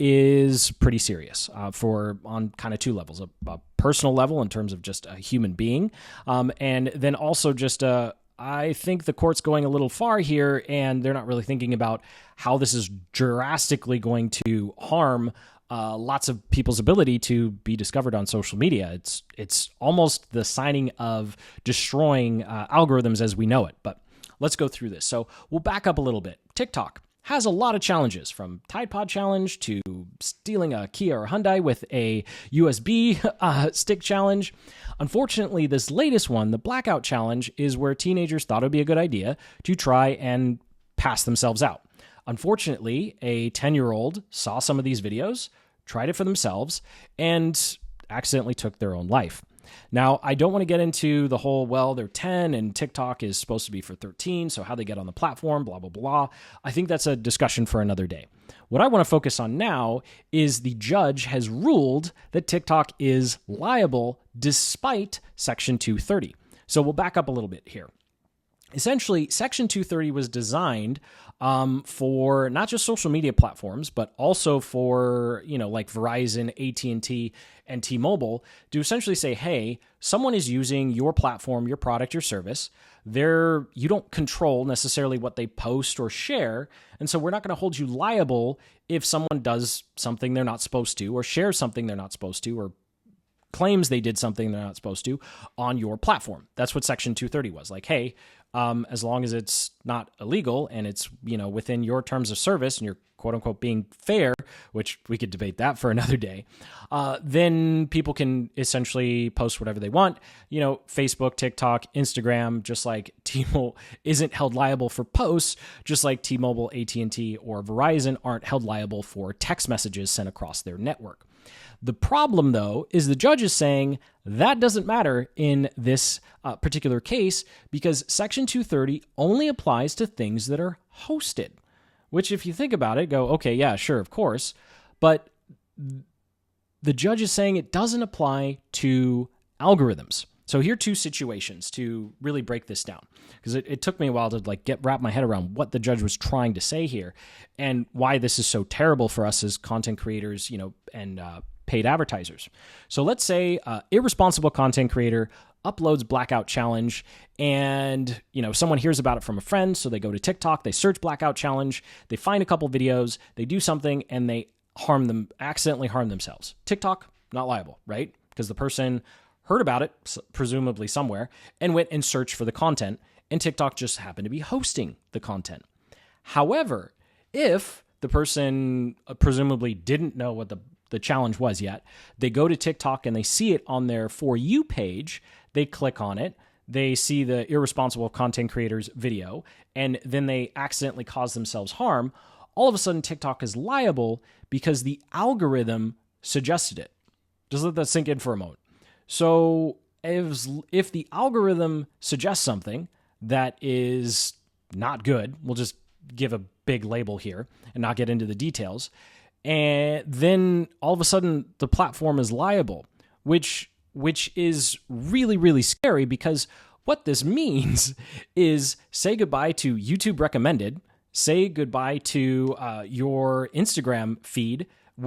is pretty serious on kind of two levels: a personal level in terms of just a human being, and then also just I think the court's going a little far here, and they're not really thinking about how this is drastically going to harm lots of people's ability to be discovered on social media. It's almost the signing of destroying algorithms as we know it. But let's go through this. So we'll back up a little bit. TikTok has a lot of challenges, from Tide Pod challenge to stealing a Kia or Hyundai with a USB stick challenge. Unfortunately, this latest one, the blackout challenge, is where teenagers thought it would be a good idea to try and pass themselves out. Unfortunately, a 10-year-old saw some of these videos, tried it for themselves, and accidentally took their own life. Now, I don't want to get into the whole, well, they're 10 and TikTok is supposed to be for 13, so how they get on the platform, blah, blah, blah. I think that's a discussion for another day. What I want to focus on now is the judge has ruled that TikTok is liable despite Section 230. So we'll back up a little bit here. Essentially, Section 230 was designed for not just social media platforms, but also for, like Verizon, AT&T, and T-Mobile to essentially say, hey, someone is using your platform, your product, your service. You don't control necessarily what they post or share, and so we're not going to hold you liable if someone does something they're not supposed to, or shares something they're not supposed to, or claims they did something they're not supposed to on your platform. That's what Section 230 was. Like, hey, as long as it's not illegal and it's, within your terms of service and you're quote unquote being fair, which we could debate that for another day, then people can essentially post whatever they want. Facebook, TikTok, Instagram, just like T-Mobile isn't held liable for posts, just like T-Mobile, AT&T, or Verizon aren't held liable for text messages sent across their network. The problem, though, is the judge is saying that doesn't matter in this particular case because Section 230 only applies to things that are hosted, which if you think about it, go, okay, yeah, sure, of course. But the judge is saying it doesn't apply to algorithms. So here are two situations to really break this down, because it took me a while to wrap my head around what the judge was trying to say here and why this is so terrible for us as content creators, and paid advertisers. So let's say irresponsible content creator uploads blackout challenge and, someone hears about it from a friend. So they go to TikTok, they search blackout challenge, they find a couple videos, they do something and they accidentally harm themselves. TikTok, not liable, right? Because the person heard about it, presumably somewhere, and went and searched for the content, and TikTok just happened to be hosting the content. However, if the person presumably didn't know what the challenge was yet, they go to TikTok and they see it on their For You page, they click on it, they see the irresponsible content creator's video, and then they accidentally cause themselves harm, all of a sudden TikTok is liable because the algorithm suggested it. Just let that sink in for a moment. So if the algorithm suggests something that is not good, we'll just give a big label here and not get into the details, and then all of a sudden the platform is liable, which is really, really scary, because what this means is say goodbye to YouTube recommended, say goodbye to your Instagram feed,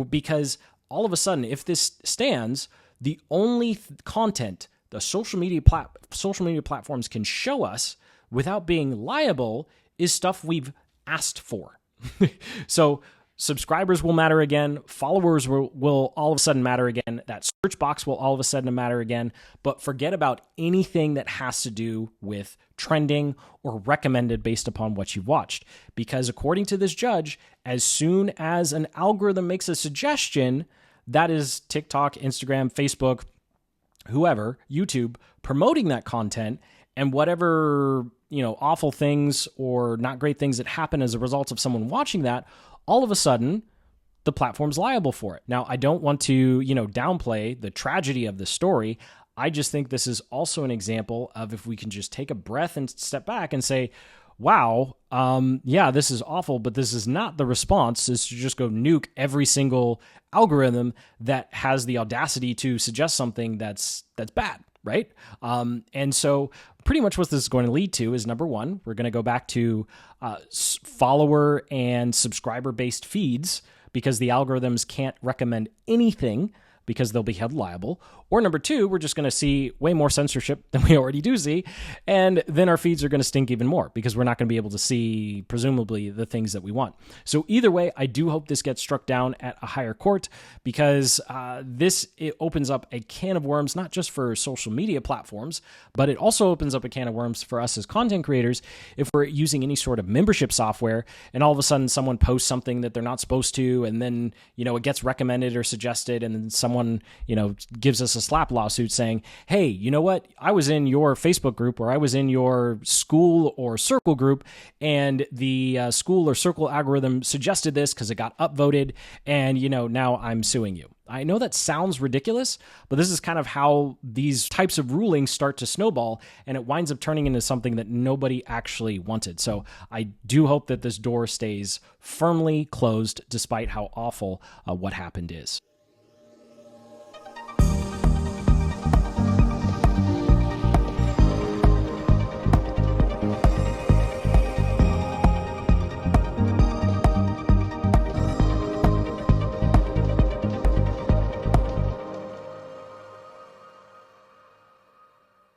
because all of a sudden, if this stands, the only content the social media platforms can show us without being liable is stuff we've asked for. So subscribers will matter again. Followers will all of a sudden matter again. That search box will all of a sudden matter again. But forget about anything that has to do with trending or recommended based upon what you've watched. Because according to this judge, as soon as an algorithm makes a suggestion, that is TikTok, Instagram, Facebook, whoever, YouTube, promoting that content, and whatever, awful things or not great things that happen as a result of someone watching that, all of a sudden, the platform's liable for it. Now, I don't want to, downplay the tragedy of the story. I just think this is also an example of if we can just take a breath and step back and say, wow, yeah, this is awful, but this is not the response, is to just go nuke every single algorithm that has the audacity to suggest something that's bad, right? And so pretty much what this is going to lead to is, number one, we're going to go back to follower and subscriber-based feeds, because the algorithms can't recommend anything because they'll be held liable. Or number two, we're just going to see way more censorship than we already do see. And then our feeds are going to stink even more because we're not going to be able to see, presumably, the things that we want. So either way, I do hope this gets struck down at a higher court because it opens up a can of worms, not just for social media platforms, but it also opens up a can of worms for us as content creators if we're using any sort of membership software and all of a sudden someone posts something that they're not supposed to, and then, it gets recommended or suggested, and then someone, gives us a slap lawsuit saying, hey, you know what? I was in your Facebook group or I was in your school or circle group, and the school or circle algorithm suggested this because it got upvoted, and, now I'm suing you. I know that sounds ridiculous, but this is kind of how these types of rulings start to snowball, and it winds up turning into something that nobody actually wanted. So I do hope that this door stays firmly closed despite how awful what happened is.